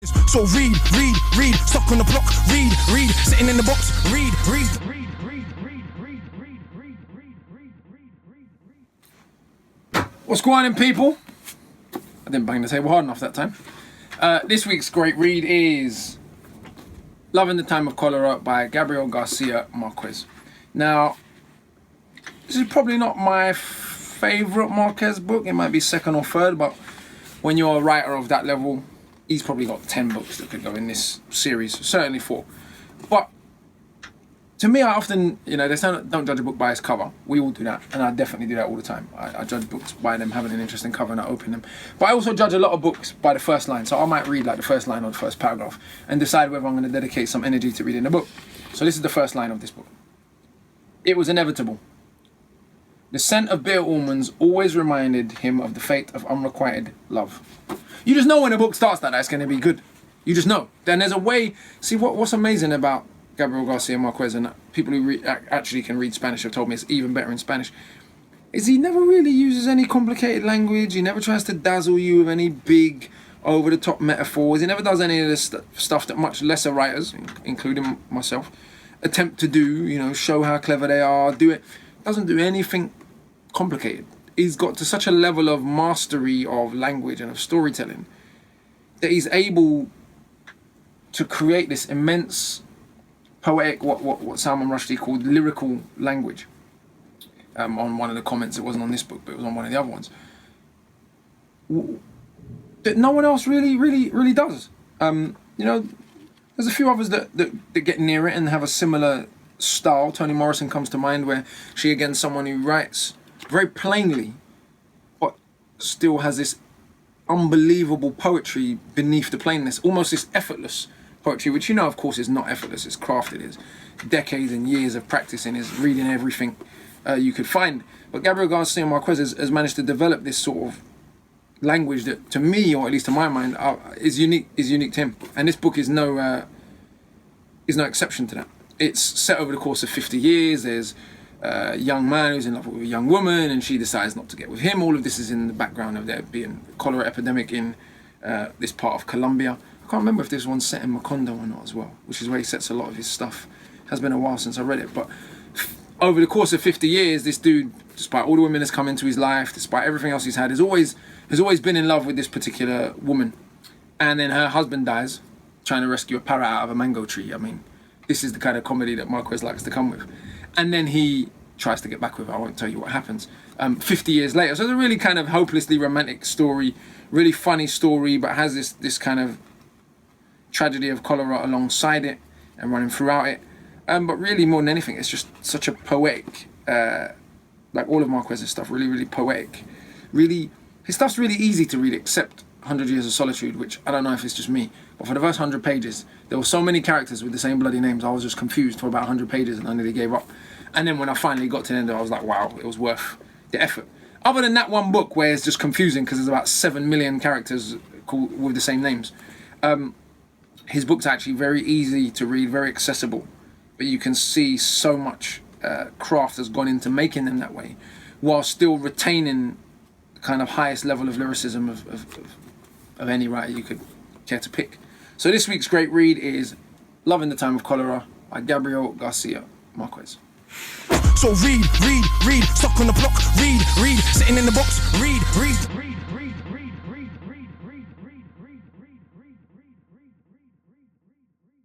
So read, stuck on the block, read, sitting in the box, read. What's going on, people? I didn't bang the table hard enough that time. This week's great read is Loving the Time of Cholera by Gabriel García Márquez. Now, this is probably not my favourite Marquez book. It might be second or third, but when you're a writer of that level, he's probably got 10 books that could go in this series, certainly 4. But to me, I often, they say don't judge a book by its cover. We all do that, and I definitely do that all the time. I judge books by them having an interesting cover and I open them. But I also judge a lot of books by the first line. So I might read like the first line or the first paragraph and decide whether I'm going to dedicate some energy to reading the book. So this is the first line of this book. It was inevitable. The scent of bitter almonds always reminded him of the fate of unrequited love. You just know when a book starts that it's going to be good. You just know. Then there's a way. See, what's amazing about Gabriel García Márquez, and people who actually can read Spanish have told me it's even better in Spanish, is he never really uses any complicated language. He never tries to dazzle you with any big, over-the-top metaphors. He never does any of this stuff that much lesser writers, including myself, attempt to do, show how clever they are, do it. Doesn't do anything complicated. He's got to such a level of mastery of language and of storytelling that he's able to create this immense poetic, what Salman Rushdie called lyrical language. On one of the comments, it wasn't on this book, but it was on one of the other ones, that no one else really does. There's a few others that get near it and have a similar style. Toni Morrison comes to mind, where she, again, someone who writes very plainly, but still has this unbelievable poetry beneath the plainness, almost this effortless poetry, which of course is not effortless. It's crafted, it's decades and years of practicing, is reading everything you could find. But Gabriel García Márquez has managed to develop this sort of language that, to me, or at least to my mind, is unique to him. And this book is no exception to that. It's set over the course of 50 years. There's a young man who's in love with a young woman, and she decides not to get with him. All of this is in the background of there being a cholera epidemic in this part of Colombia. I can't remember if this one's set in Macondo or not as well, which is where he sets a lot of his stuff. It has been a while since I read it, but over the course of 50 years, this dude, despite all the women that's come into his life, despite everything else he's had, has always been in love with this particular woman. And then her husband dies, trying to rescue a parrot out of a mango tree. I mean, this is the kind of comedy that Marquez likes to come with. And then he tries to get back with her. I won't tell you what happens. 50 years later. So it's a really kind of hopelessly romantic story, really funny story, but has this kind of tragedy of cholera alongside it and running throughout it. But really, more than anything, it's just such a poetic, like all of Marquez's stuff, really poetic. Really, his stuff's really easy to read, except 100 Years of Solitude, which I don't know if it's just me, but for the first 100 pages, there were so many characters with the same bloody names, I was just confused for about 100 pages and I nearly gave up. And then when I finally got to the end, I was like, wow, it was worth the effort. Other than that one book where it's just confusing because there's about 7 million characters with the same names. His book's actually very easy to read, very accessible, but you can see so much craft has gone into making them that way, while still retaining the kind of highest level of lyricism of any writer you could care to pick. So this week's great read is Loving the Time of Cholera by Gabriel García Márquez. So read, stuck on the block, read, sitting in the box, read.